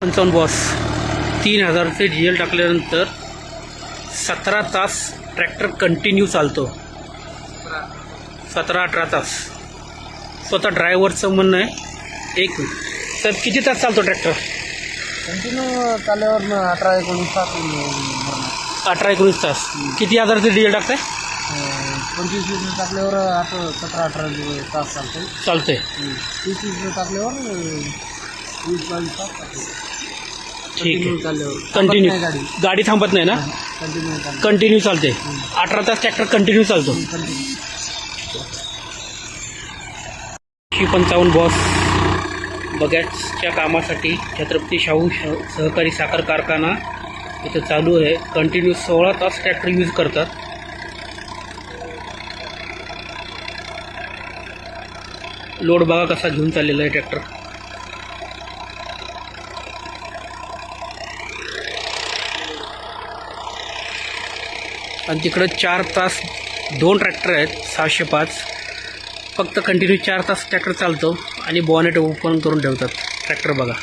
55 boss 3000चे diesel टाकल्यानंतर 17 तास tractor continue चालतो. 17-18 तास. स्वतः ड्रायव्हरचं म्हणणं आहे. एक तर किती तास चालतो ट्रॅक्टर? कंटिन्यू चालल्यावर 18-19 तास. 18-19 तास. किती हजारचे डिझेल टाकताय? 25 लिटर टाकल्यावर आता 17-18 तास चालतंय. 30 लिटर टाकल्यावर 20-22 तास चालते. ठीक आहे. चालल्यावर कंटिन्यू गाडी गाडी थांबत नाही ना? कंटिन्यू चालते. कंटिन्यू चालते. 18 तास ट्रॅक्टर कंटिन्यू चालतो. 55 बॉस बगॅसच्या कामासाठी छत्रपती शाहू सहकारी साखर कारखाना इथं चालू आहे. कंटिन्यू 16 तास ट्रॅक्टर यूज करतात. लोड बघा कसा घेऊन चाललेला आहे ट्रॅक्टर. आणि तिकडं 4 तास 2 ट्रॅक्टर आहेत 605. फक्त कंटिन्यू 4 तास ट्रॅक्टर चालतो आणि बॉनेट ओपन करून ठेवतात. ट्रॅक्टर बघा.